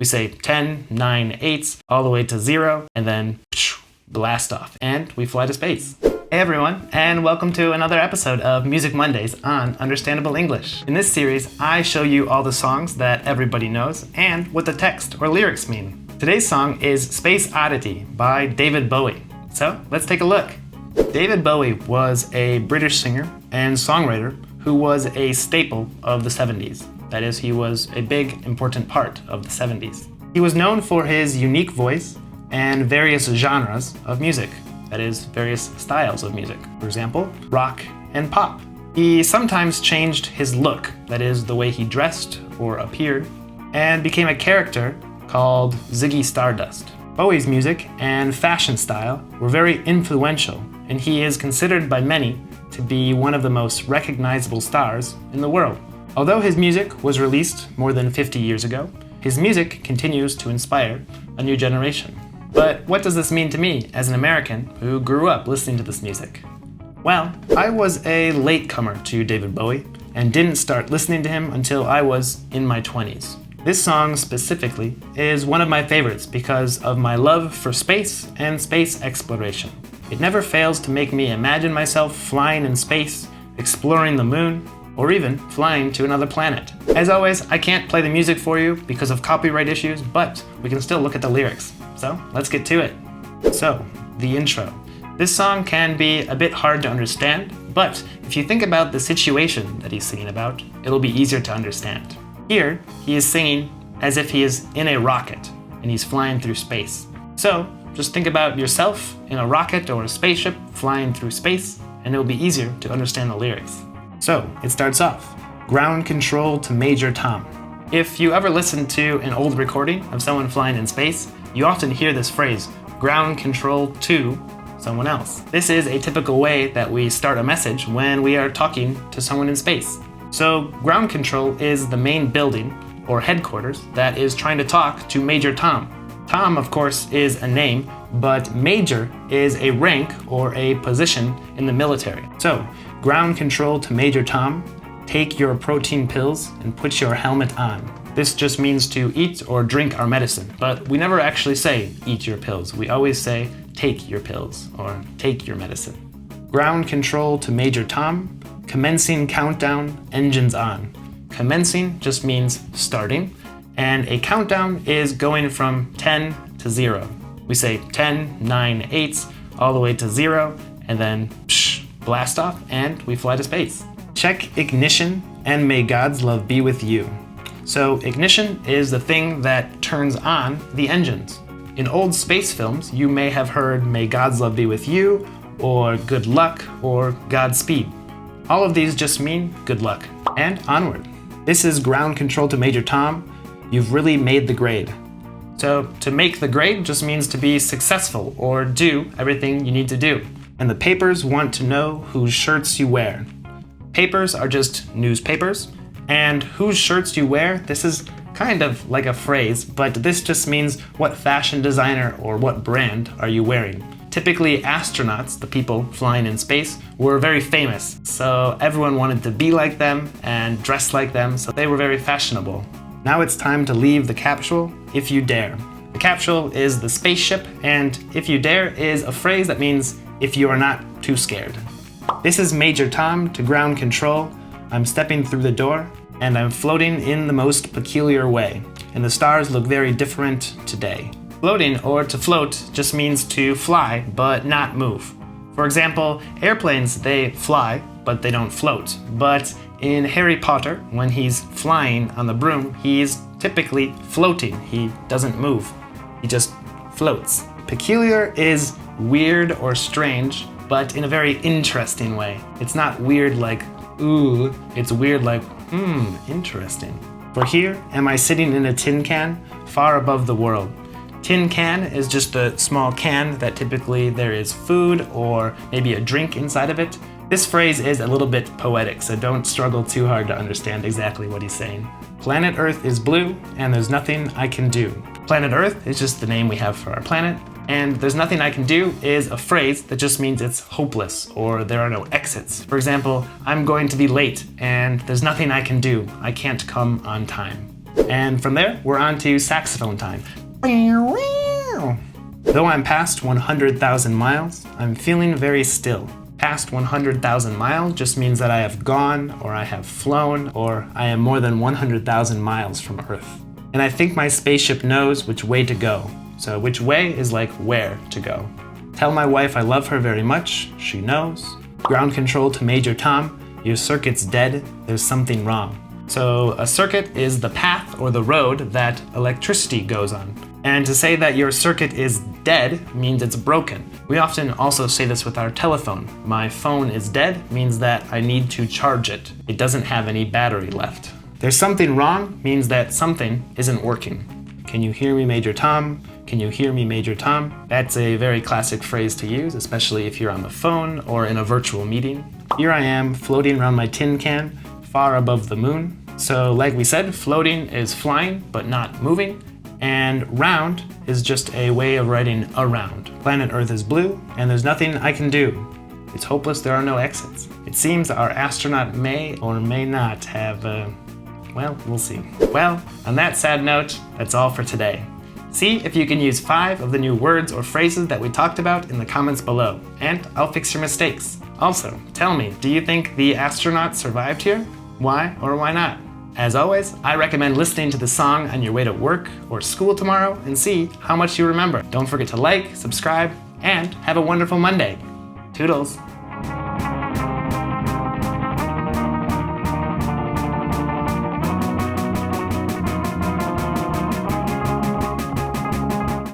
We say 10, 9, 8, all the way to 0, and then blast off, and we fly to space. Hey everyone, and welcome to another episode of Music Mondays on Understandable English. In this series, I show you all the songs that everybody knows and what the text or lyrics mean. Today's song is Space Oddity by David Bowie. So let's take a look. David Bowie was a British singer and songwriter who was a staple of the 70s. That is, he was a big, important part of the 70s. He was known for his unique voice and various genres of music. That is, various styles of music. For example, rock and pop. He sometimes changed his look, that is, the way he dressed or appeared, and became a character called Ziggy Stardust. Bowie's music and fashion style were very influential, and he is considered by many to be one of the most recognizable stars in the world. Although his music was released more than 50 years ago, his music continues to inspire a new generation. But what does this mean to me as an American who grew up listening to this music? Well, I was a latecomer to David Bowie and didn't start listening to him until I was in my 20s. This song specifically is one of my favorites because of my love for space and space exploration. It never fails to make me imagine myself flying in space, exploring the moon, or even flying to another planet. As always, I can't play the music for you because of copyright issues, but we can still look at the lyrics. So let's get to it. So, the intro. This song can be a bit hard to understand, but if you think about the situation that he's singing about, it'll be easier to understand. Here, he is singing as if he is in a rocket and he's flying through space. So, just think about yourself in a rocket or a spaceship flying through space, and it'll be easier to understand the lyrics. So, it starts off, ground control to Major Tom. If you ever listen to an old recording of someone flying in space, you often hear this phrase, ground control to someone else. This is a typical way that we start a message when we are talking to someone in space. So, ground control is the main building or headquarters that is trying to talk to Major Tom. Tom, of course, is a name, but Major is a rank or a position in the military. So, ground control to Major Tom, take your protein pills and put your helmet on. This just means to eat or drink our medicine, but we never actually say eat your pills. We always say take your pills or take your medicine. Ground control to Major Tom, commencing countdown, engines on. Commencing just means starting, and a countdown is going from 10 to 0. We say 10, 9, 8, all the way to 0, and then blast off, and we fly to space. Check ignition, and may God's love be with you. So ignition is the thing that turns on the engines. In old space films, you may have heard may God's love be with you, or good luck, or Godspeed. All of these just mean good luck, and onward. This is ground control to Major Tom. You've really made the grade. So to make the grade just means to be successful or do everything you need to do. And the papers want to know whose shirts you wear. Papers are just newspapers, and whose shirts you wear, this is kind of like a phrase, but this just means what fashion designer or what brand are you wearing. Typically, astronauts, the people flying in space, were very famous, so everyone wanted to be like them and dress like them, so they were very fashionable. Now it's time to leave the capsule, if you dare. The capsule is the spaceship, and if you dare is a phrase that means if you are not too scared. This is Major Tom to ground control. I'm stepping through the door, and I'm floating in the most peculiar way, and the stars look very different today. Floating or to float just means to fly but not move. For example, airplanes, they fly but they don't float. But in Harry Potter, when he's flying on the broom, he's typically floating. He doesn't move. He just floats. Peculiar is weird or strange, but in a very interesting way. It's not weird like, ooh, it's weird like, interesting. For here am I sitting in a tin can, far above the world. Tin can is just a small can that typically there is food or maybe a drink inside of it. This phrase is a little bit poetic, so don't struggle too hard to understand exactly what he's saying. Planet Earth is blue, and there's nothing I can do. Planet Earth is just the name we have for our planet, and there's nothing I can do is a phrase that just means it's hopeless or there are no exits. For example, I'm going to be late, and there's nothing I can do. I can't come on time. And from there, we're on to saxophone time. Though I'm past 100,000 miles, I'm feeling very still. Past 100,000 miles just means that I have gone, or I have flown, or I am more than 100,000 miles from Earth. And I think my spaceship knows which way to go. So which way is like where to go. Tell my wife I love her very much, she knows. Ground control to Major Tom, your circuit's dead, there's something wrong. So a circuit is the path or the road that electricity goes on. And to say that your circuit is dead means it's broken. We often also say this with our telephone. My phone is dead means that I need to charge it. It doesn't have any battery left. There's something wrong means that something isn't working. Can you hear me, Major Tom? Can you hear me, Major Tom? That's a very classic phrase to use, especially if you're on the phone or in a virtual meeting. Here I am, floating around my tin can, far above the moon. So like we said, floating is flying, but not moving. And round is just a way of writing around. Planet Earth is blue, and there's nothing I can do. It's hopeless there are no exits. It seems our astronaut may or may not have, well, we'll see. Well, on that sad note, that's all for today. See if you can use 5 of the new words or phrases that we talked about in the comments below, and I'll fix your mistakes. Also, tell me, do you think the astronaut survived here? Why or why not? As always, I recommend listening to the song on your way to work or school tomorrow and see how much you remember. Don't forget to like, subscribe, and have a wonderful Monday. Toodles!